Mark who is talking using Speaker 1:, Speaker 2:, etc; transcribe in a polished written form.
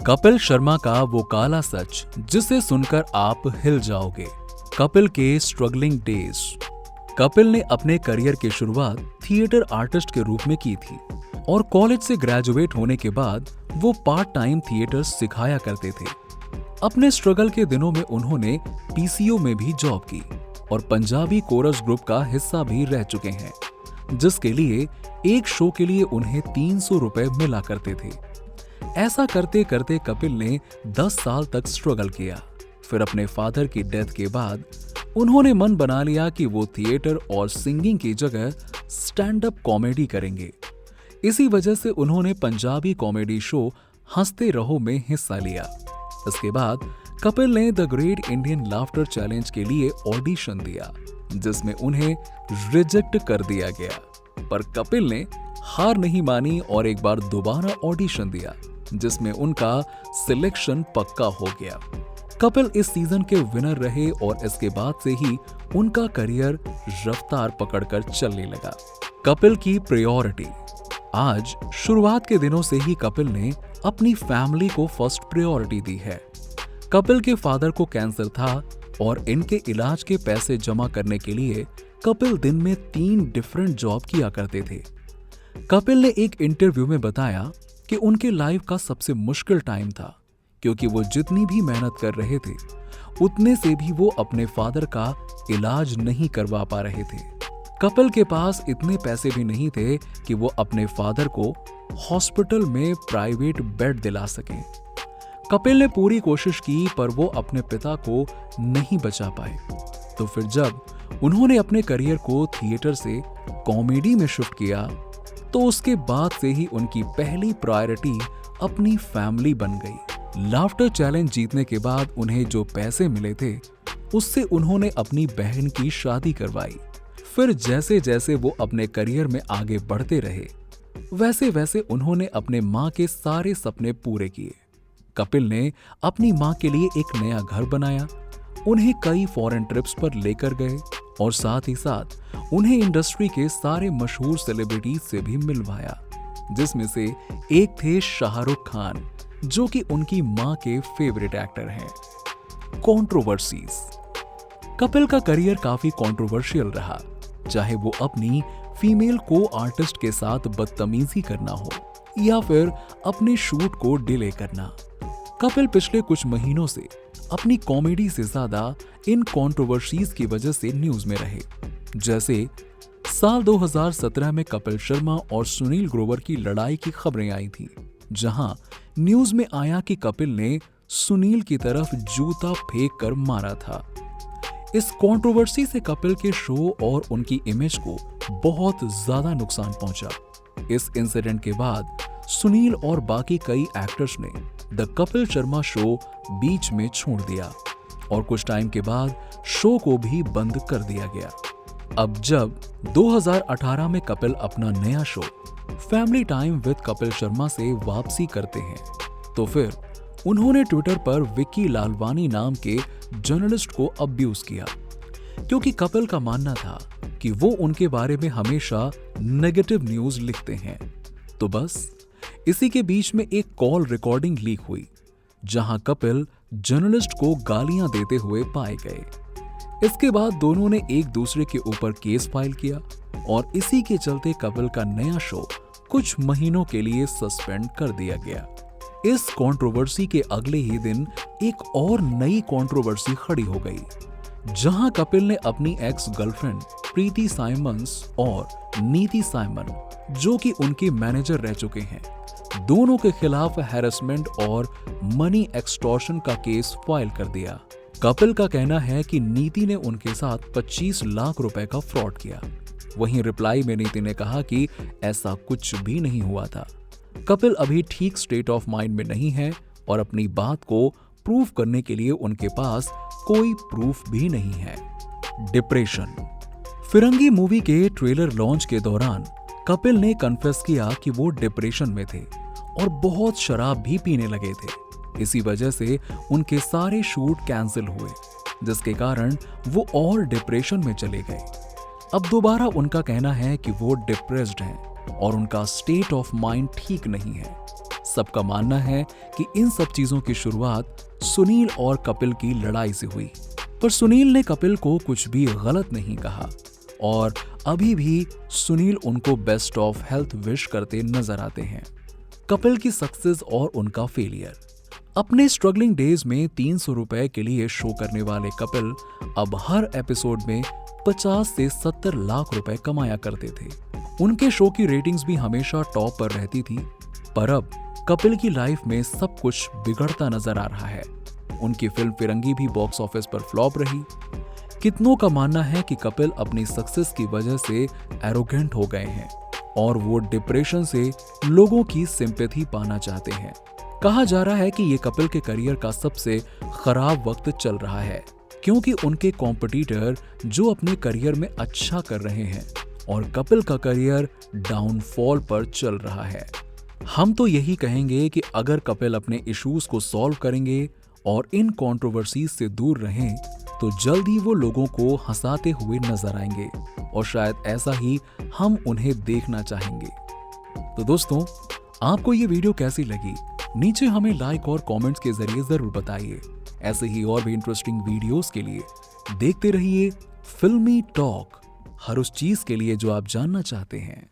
Speaker 1: कपिल शर्मा का वो काला सच जिसे सुनकर आप हिल जाओगे। कपिल के स्ट्रगलिंग डेज। कपिल ने अपने करियर की शुरुआत थिएटर आर्टिस्ट के रूप में की थी और कॉलेज से ग्रेजुएट होने के बाद वो पार्ट टाइम थिएटर सिखाया करते थे। अपने स्ट्रगल के दिनों में उन्होंने पीसीओ में भी जॉब की और पंजाबी कोरस ग्रुप का हिस्सा भी रह चुके हैं, जिसके लिए एक शो के लिए उन्हें 300 रुपए मिला करते थे। ऐसा करते करते कपिल ने 10 साल तक स्ट्रगल किया। फिर अपने फादर की डेथ के बाद उन्होंने मन बना लिया कि वो थिएटर और सिंगिंग की जगह स्टैंड अप कॉमेडी करेंगे। इसी वजह से उन्होंने पंजाबी कॉमेडी शो हंसते रहो में हिस्सा लिया। इसके बाद कपिल ने the great Indian laughter challenge के लिए ऑडिशन दिया, जिसमें उन्हें रिजेक्ट कर दिया गया। पर कपिल ने हार नहीं मानी और एक बार दोबारा ऑडिशन दिया, जिसमें उनका सिलेक्शन पक्का हो गया। कपिल इस सीजन के विनर रहे और इसके बाद से ही उनका करियर रफ्तार पकड़कर चलने लगा। कपिल की प्रायोरिटी। आज शुरुआत के दिनों से ही कपिल ने अपनी फैमिली को फर्स्ट प्रायोरिटी दी है। कपिल के फादर को कैंसर था और इनके इलाज के पैसे जमा करने के लिए कपिल दिन में 3 डिफरेंट जॉब किया करते थे। कपिल ने एक इंटरव्यू में बताया कि उनके लाइफ का सबसे मुश्किल टाइम था, क्योंकि वो जितनी भी मेहनत कर रहे थे उतने से भी वो अपने फादर का इलाज नहीं करवा पा रहे थे। कपिल के पास इतने पैसे भी नहीं थे कि वो अपने फादर को हॉस्पिटल में प्राइवेट बेड दिला सके। कपिल ने पूरी कोशिश की पर वो अपने पिता को नहीं बचा पाए। तो फिर जब उन्होंने अपने करियर को थिएटर से कॉमेडी में शिफ्ट किया, तो उसके बाद से ही उनकी पहली प्रायोरिटी अपनी फैमिली बन गई। लाफ्टर चैलेंज जीतने के बाद उन्हें जो पैसे मिले थे उससे उन्होंने अपनी बहन की शादी करवाई। फिर जैसे जैसे वो अपने करियर में आगे बढ़ते रहे, वैसे वैसे उन्होंने अपने माँ के सारे सपने पूरे किए। कपिल ने अपनी माँ के लिए एक नया घर बनाया, उन्हें कई फॉरेन ट्रिप्स पर लेकर गए और साथ ही साथ उन्हें इंडस्ट्री के सारे मशहूर सेलिब्रिटीज से भी मिलवाया, जिसमें से एक थे शाहरुख खान, जो कि उनकी मां के फेवरेट एक्टर हैं। कंट्रोवर्सीज। कपिल का करियर काफी कंट्रोवर्शियल रहा, चाहे वो अपनी फीमेल को आर्टिस्ट के साथ बदतमीजी करना हो या फिर अपने शूट को डिले करना। कपिल पिछले कुछ महीनों से अपनी कॉमेडी से ज्यादा इन कंट्रोवर्सीज की वजह से न्यूज में रहे। जैसे साल 2017 में कपिल शर्मा और सुनील ग्रोवर की लड़ाई की खबरें आई थी, जहां न्यूज में आया कि कपिल ने सुनील की तरफ जूता फेंक कर मारा था। इस कंट्रोवर्सी से कपिल के शो और उनकी इमेज को बहुत ज्यादा नुकसान पहुंचा। इस इंसिडेंट के बाद सुनील और बाकी कई एक्टर्स ने द कपिल शर्मा शो बीच में छोड़ दिया और कुछ टाइम के बाद शो को भी बंद कर दिया गया। अब जब 2018 में कपिल अपना नया show family time with Kapil Sharma से वापसी करते हैं, तो फिर उन्होंने ट्विटर पर विक्की लालवानी नाम के जर्नलिस्ट को अब्यूज किया, क्योंकि कपिल का मानना था कि वो उनके बारे में हमेशा नेगेटिव न्यूज लिखते हैं। तो बस इसी के बीच में एक कॉल रिकॉर्डिंग लीक हुई, जहां कपिल जर्नलिस्ट को गालियां देते हुए पाए गए। इसके बाद दोनों ने एक दूसरे के ऊपर केस फाइल किया और इसी के चलते कपिल का नया शो कुछ महीनों के लिए सस्पेंड कर दिया गया। इस कंट्रोवर्सी के अगले ही दिन एक और नई कंट्रोवर्सी खड़ी हो गई, जहां कपिल ने अपनी एक्स गर्लफ्रेंड प्रीति साइमंस और नीति साइमन, जो कि उनके मैनेजर रह चुके हैं, दोनों के खिलाफ हैरेसमेंट और मनी एक्सटॉर्शन का केस फाइल कर दिया। कपिल का कहना है कि नीति ने उनके साथ 25 लाख रुपए का फ्रॉड किया। वहीं रिप्लाई में नीति ने कहा कि ऐसा कुछ भी नहीं हुआ था। कपिल अभी ठीक स्टेट ऑफ माइंड में नहीं है और अपनी बात को प्रूव करने के लिए उनके पास कोई प्रूफ भी नहीं है। डिप्रेशन। फिरंगी मूवी के ट्रेलर लॉन्च के दौरान कपिल ने कन्फेस किया कि वो डिप्रेशन में थे और बहुत शराब भी पीने लगे थे। इसी वजह से उनके सारे शूट कैंसिल हुए, जिसके कारण वो और डिप्रेशन में चले गए। अब दोबारा उनका कहना है कि वो डिप्रेस्ड हैं और उनका स्टेट ऑफ माइंड ठीक नहीं है। सबका मानना है कि इन सब चीजों की शुरुआत सुनील और कपिल की लड़ाई से हुई। पर सुनील ने कपिल को कुछ भी गलत नहीं कहा और अभी भी सुनील उनको बेस्ट ऑफ हेल्थ विश करते नजर आते हैं। कपिल की सक्सेस और उनका फेलियर। अपने स्ट्रगलिंग डेज में 300 रुपए के लिए शो करने वाले कपिल अब हर एपिसोड में 50 से 70 लाख रुपए कमाया करते थे। उनके शो की रेटिंग्स भी हमेशा टॉप पर रहती थी। पर अब कपिल की लाइफ में सब कुछ बिगड़ता नजर आ रहा है। उनकी फिल्म फिरंगी भी बॉक्स ऑफिस पर फ्लॉप रही। कितनों का मानना है कि कपिल अपनी सक्सेस की वजह से एरोगेंट हो गए हैं और वो डिप्रेशन से लोगों की सिंपैथी पाना चाहते हैं। कहा जा रहा है कि ये कपिल के करियर का सबसे खराब वक्त चल रहा है, क्योंकि उनके कॉम्पिटिटर जो अपने करियर में अच्छा कर रहे हैं और कपिल का करियर डाउनफॉल पर चल रहा है। हम तो यही कहेंगे कि अगर कपिल अपने इश्यूज को सॉल्व करेंगे और इन कंट्रोवर्सीज से दूर रहें तो जल्द ही वो लोगों को हंसाते हुए नजर आएंगे और शायद ऐसा ही हम उन्हें देखना चाहेंगे। तो दोस्तों, आपको ये वीडियो कैसी लगी? नीचे हमें लाइक और कमेंट्स के जरिए जरूर बताइए। ऐसे ही और भी इंटरेस्टिंग वीडियोस के लिए देखते रहिए फिल्मी टॉक, हर उस चीज के लिए जो आप जानना चाहते हैं।